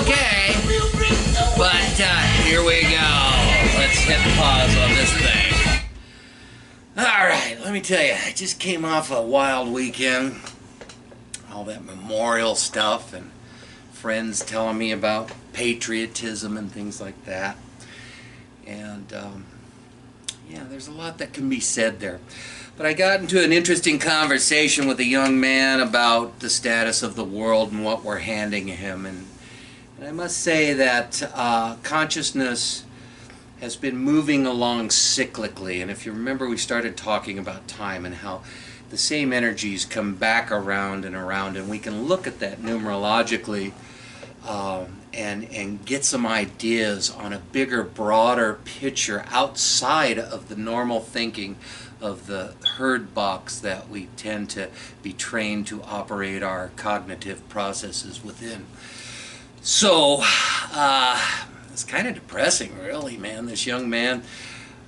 okay. But here we go. Let's hit pause on this thing. Alright, let me tell you, I just came off a wild weekend. All that memorial stuff and friends telling me about patriotism and things like that. And yeah, there's a lot that can be said there. But I got into an interesting conversation with a young man about the status of the world and what we're handing him. And I must say that consciousness has been moving along cyclically. And if you remember, we started talking about time and how the same energies come back around, and we can look at that numerologically and get some ideas on a bigger, broader picture outside of the normal thinking of the herd box that we tend to be trained to operate our cognitive processes within. So it's kind of depressing, really, man. This young man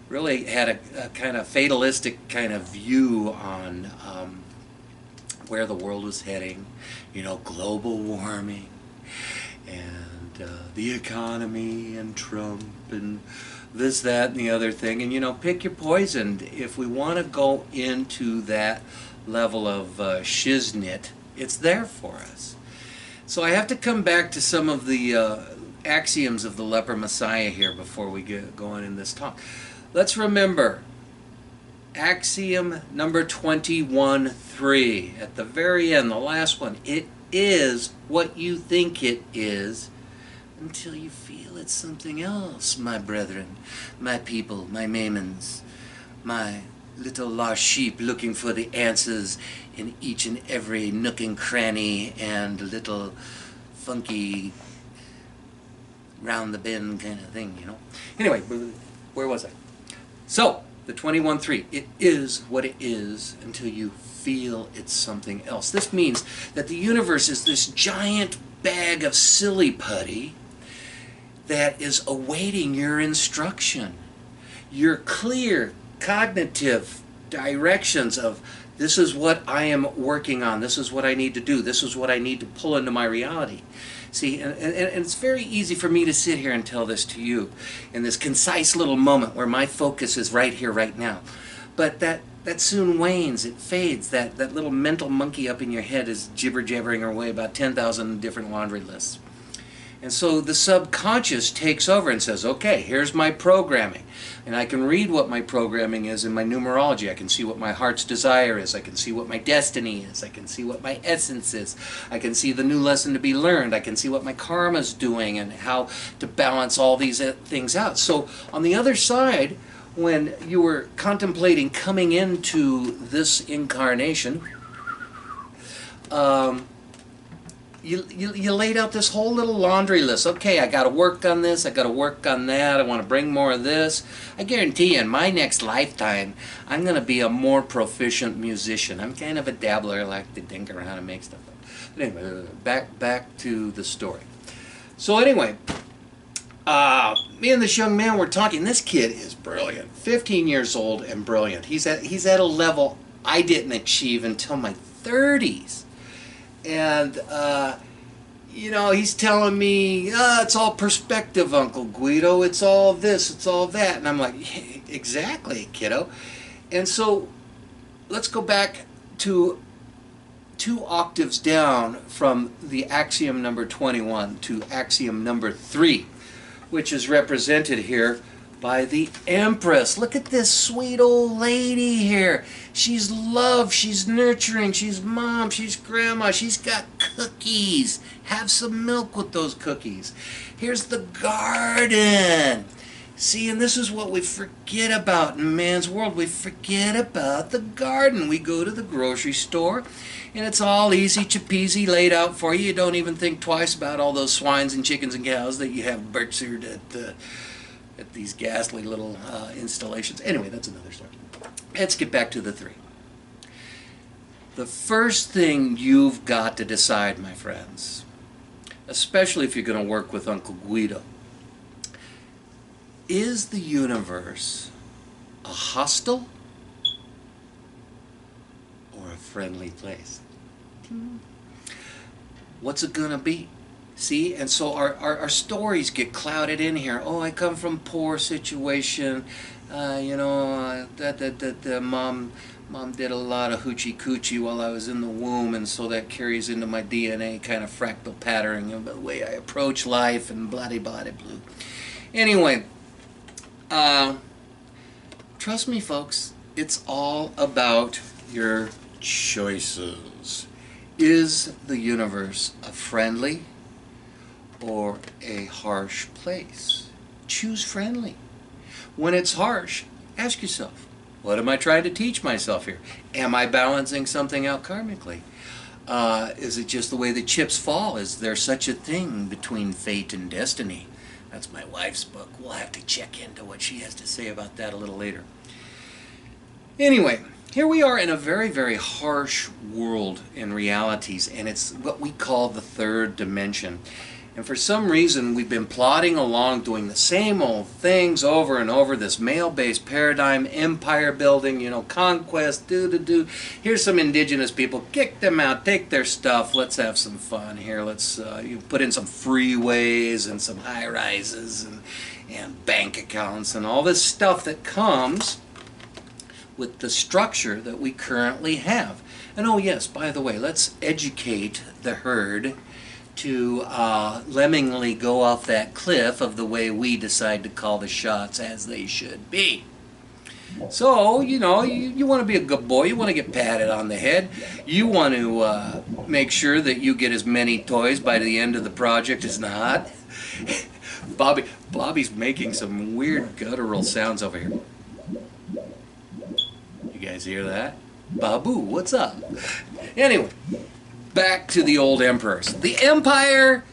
really had a kind of fatalistic kind of view on where the world was heading. You know, global warming and the economy and Trump and this, that, and the other thing. And, you know, pick your poison. If we want to go into that level of shiznit, it's there for us. So I have to come back to some of the axioms of the Leper Messiah here before we get going in this talk. Let's remember axiom number 21.3 at the very end, the last one. It is what you think it is until you feel it's something else, my brethren, my people, my maimons, my little lost sheep looking for the answers in each and every nook and cranny and little funky round the bend kind of thing, you know. Anyway, where was I? So, the 21.3, it is what it is until you feel it's something else. This means that the universe is this giant bag of silly putty that is awaiting your instruction. Your clear cognitive directions of this is what I am working on, this is what I need to do, this is what I need to pull into my reality. See, and it's very easy for me to sit here and tell this to you in this concise little moment where my focus is right here, right now. But that soon wanes, it fades, that little mental monkey up in your head is jibber-jabbering away about 10,000 different laundry lists. And so the subconscious takes over and says, okay, here's my programming. And I can read what my programming is in my numerology. I can see what my heart's desire is. I can see what my destiny is. I can see what my essence is. I can see the new lesson to be learned. I can see what my karma's doing and how to balance all these things out. So on the other side, when you were contemplating coming into this incarnation, you laid out this whole little laundry list. Okay, I got to work on this, I got to work on that, I want to bring more of this. I guarantee you, in my next lifetime, I'm going to be a more proficient musician. I'm kind of a dabbler, I like to dink around and make stuff up. But anyway, back to the story. So anyway, me and this young man were talking. This kid is brilliant, 15 years old and brilliant. He's at a level I didn't achieve until my 30s. And, you know, he's telling me, it's all perspective, Uncle Guido. It's all this, it's all that. And I'm like, yeah, exactly, kiddo. And so let's go back to 2 octaves down from the axiom number 21 to axiom number 3, which is represented here by the Empress. Look at this sweet old lady here. She's love, she's nurturing, she's mom, she's grandma, she's got cookies. Have some milk with those cookies. Here's the garden. See, and this is what we forget about in man's world. We forget about the garden. We go to the grocery store, and it's all easy peasy laid out for you. You don't even think twice about all those swines and chickens and cows that you have butchered at these ghastly little installations. Anyway, that's another story. Let's get back to the 3. The first thing you've got to decide, my friends, especially if you're going to work with Uncle Guido, is the universe a hostile or a friendly place? What's it going to be? See, and so our stories get clouded in here. Oh, I come from poor situation. The mom did a lot of hoochie coochie while I was in the womb, and so that carries into my DNA, kind of fractal patterning of the way I approach life and blah blah blah blue. Anyway, trust me, folks, it's all about your choices. Is the universe a friendly or a harsh place? Choose friendly. When it's harsh, ask yourself, what am I trying to teach myself here? Am I balancing something out karmically? Is it just the way the chips fall? Is there such a thing between fate and destiny? That's my wife's book. We'll have to check into what she has to say about that a little later. Anyway, here we are in a very, very harsh world in realities, and it's what we call the third dimension. And for some reason, we've been plodding along doing the same old things over and over, this male-based paradigm, empire building, conquest, do. Here's some indigenous people, kick them out, take their stuff, let's have some fun here. Let's put in some freeways and some high-rises and bank accounts and all this stuff that comes with the structure that we currently have. And oh yes, by the way, let's educate the herd to lemmingly go off that cliff of the way we decide to call the shots as they should be. So, you want to be a good boy, you want to get patted on the head, you want to make sure that you get as many toys by the end of the project as not. Bobby's making some weird guttural sounds over here. You guys hear that? Babu, what's up? Anyway, back to the old emperors. The empire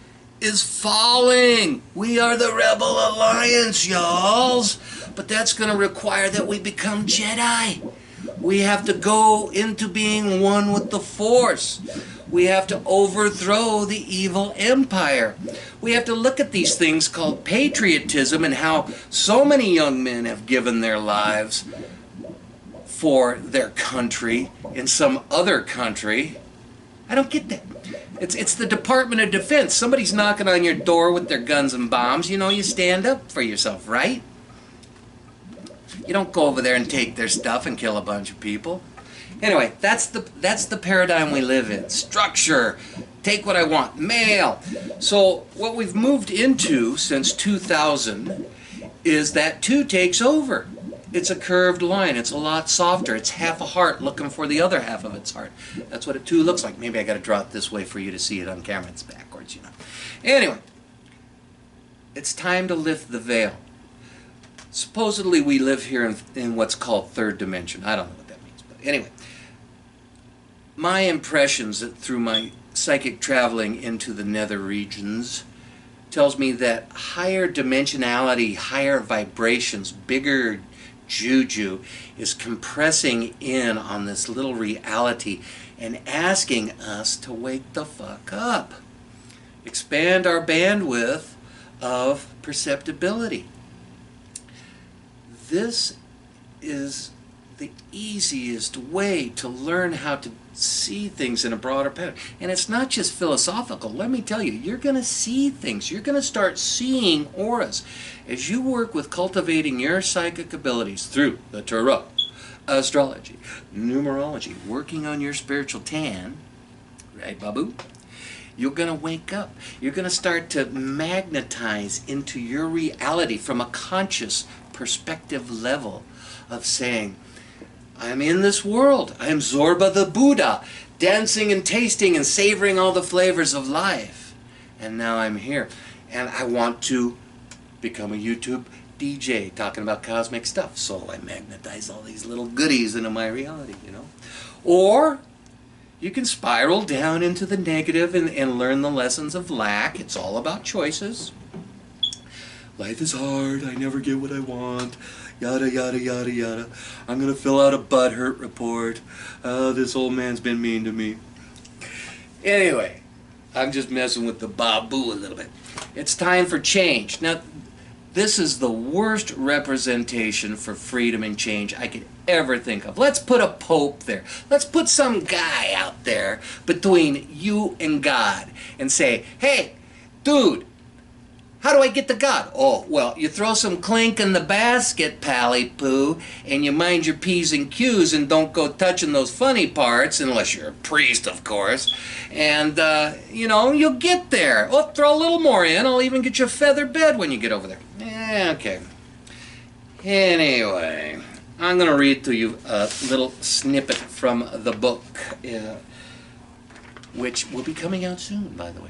is falling. We are the Rebel Alliance, y'alls. But that's going to require that we become Jedi. We have to go into being one with the Force. We have to overthrow the evil empire. We have to look at these things called patriotism and how so many young men have given their lives for their country in some other country. I don't get that. It's the Department of Defense. Somebody's knocking on your door with their guns and bombs. You stand up for yourself, right? You don't go over there and take their stuff and kill a bunch of people. Anyway, that's the paradigm we live in. Structure. Take what I want. Male. So what we've moved into since 2000 is that 2 takes over. It's a curved line. It's a lot softer. It's half a heart looking for the other half of its heart. That's what a 2 looks like. Maybe I got to draw it this way for you to see it on camera. It's backwards, Anyway, it's time to lift the veil. Supposedly we live here in what's called third dimension. I don't know what that means, but anyway. My impressions through my psychic traveling into the nether regions tells me that higher dimensionality, higher vibrations, bigger juju is compressing in on this little reality and asking us to wake the fuck up. Expand our bandwidth of perceptibility. This is the easiest way to learn how to see things in a broader pattern. And it's not just philosophical. Let me tell you, you're going to see things. You're going to start seeing auras. As you work with cultivating your psychic abilities through the tarot, astrology, numerology, working on your spiritual tan, right, Babu? You're going to wake up. You're going to start to magnetize into your reality from a conscious perspective level of saying, I'm in this world. I am Zorba the Buddha, dancing and tasting and savoring all the flavors of life. And now I'm here. And I want to become a YouTube DJ talking about cosmic stuff. So I magnetize all these little goodies into my reality, Or you can spiral down into the negative and learn the lessons of lack. It's all about choices. Life is hard. I never get what I want. Yada, yada, yada, yada. I'm going to fill out a butthurt report. This old man's been mean to me. Anyway, I'm just messing with the Babu a little bit. It's time for change. Now, this is the worst representation for freedom and change I could ever think of. Let's put a pope there. Let's put some guy out there between you and God and say, hey, Dude, how do I get to God? Oh, well, you throw some clink in the basket, Pally Poo, and you mind your P's and Q's and don't go touching those funny parts, unless you're a priest, of course. And, you know, you'll get there. Oh, throw a little more in. I'll even get you a feather bed when you get over there. Okay. Anyway, I'm going to read to you a little snippet from the book, which will be coming out soon, by the way.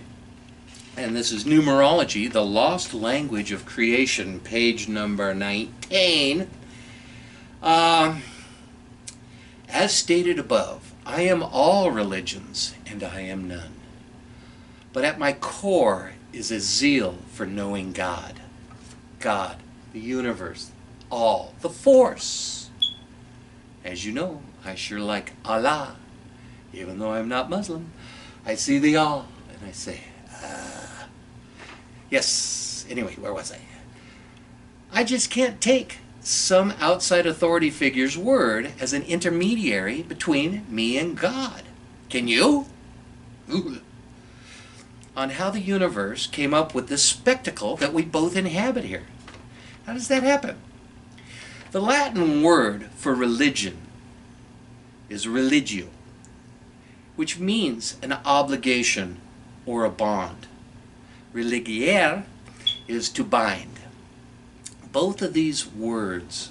And this is Numerology, the Lost Language of Creation, page number 19. As stated above, I am all religions, and I am none. But at my core is a zeal for knowing God. God, the universe, all, the force. As you know, I sure like Allah. Even though I'm not Muslim, I see the all, and I say, yes, anyway, where was I? I just can't take some outside authority figure's word as an intermediary between me and God. Can you? On how the universe came up with this spectacle that we both inhabit here. How does that happen? The Latin word for religion is religio, which means an obligation or a bond. Religiare is to bind. Both of these words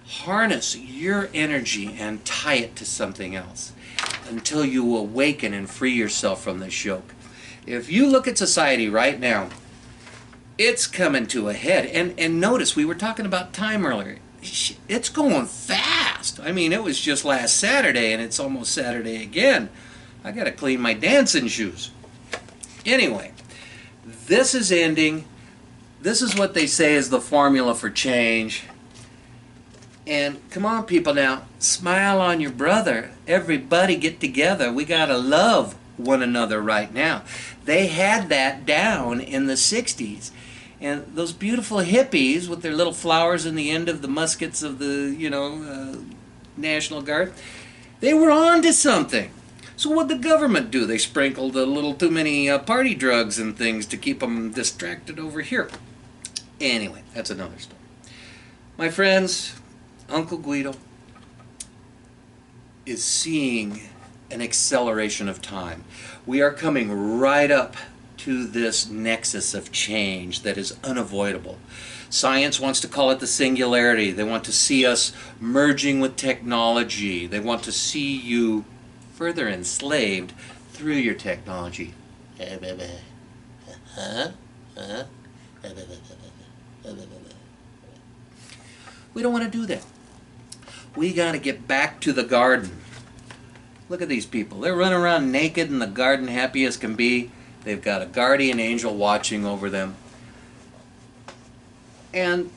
harness your energy and tie it to something else until you awaken and free yourself from this yoke. If you look at society right now, it's coming to a head. And notice, we were talking about time earlier. It's going fast. I mean, it was just last Saturday, and it's almost Saturday again. I got to clean my dancing shoes. Anyway, this is ending. This is what they say is the formula for change. And come on, people, now, smile on your brother. Everybody get together. We got to love one another right now. They had that down in the 60s. And those beautiful hippies with their little flowers in the end of the muskets of the, National Guard, they were on to something. So what'd the government do? They sprinkled a little too many party drugs and things to keep them distracted over here. Anyway, that's another story. My friends, Uncle Guido is seeing an acceleration of time. We are coming right up to this nexus of change that is unavoidable. Science wants to call it the singularity. They want to see us merging with technology. They want to see you further enslaved through your technology. We don't want to do that. We got to get back to the garden. Look at these people. They're running around naked in the garden, happy as can be. They've got a guardian angel watching over them. And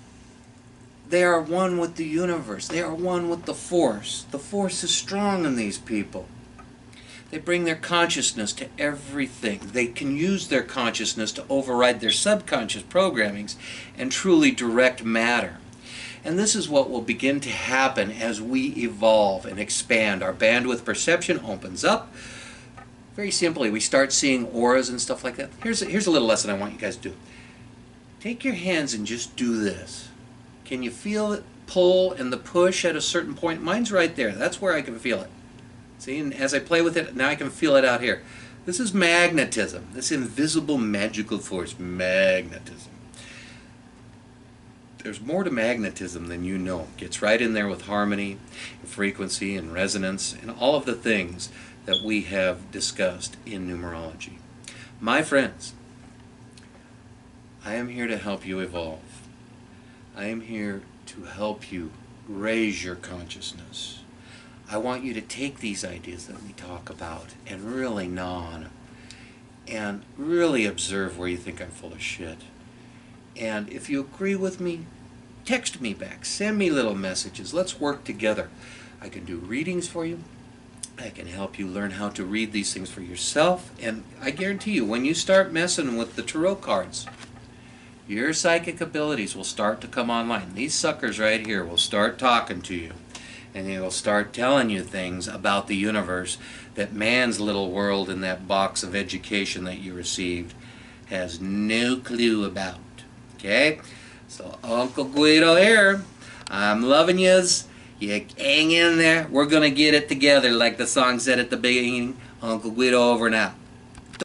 they are one with the universe. They are one with the force. The force is strong in these people. They bring their consciousness to everything. They can use their consciousness to override their subconscious programmings and truly direct matter. And this is what will begin to happen as we evolve and expand. Our bandwidth perception opens up. Very simply, we start seeing auras and stuff like that. Here's a little lesson I want you guys to do. Take your hands and just do this. Can you feel it pull and the push at a certain point? Mine's right there. That's where I can feel it. See, and as I play with it, now I can feel it out here. This is magnetism. This invisible magical force, magnetism. There's more to magnetism than you know. It gets right in there with harmony, frequency, and resonance, and all of the things that we have discussed in numerology. My friends, I am here to help you evolve. I am here to help you raise your consciousness. I want you to take these ideas that we talk about and really gnaw on them and really observe where you think I'm full of shit. And if you agree with me, text me back, send me little messages. Let's work together. I can do readings for you. I can help you learn how to read these things for yourself. And I guarantee you, when you start messing with the tarot cards, your psychic abilities will start to come online. These suckers right here will start talking to you. And they will start telling you things about the universe that man's little world in that box of education that you received has no clue about. Okay? So Uncle Guido here, I'm loving yous. You hang in there. We're going to get it together like the song said at the beginning. Uncle Guido over now.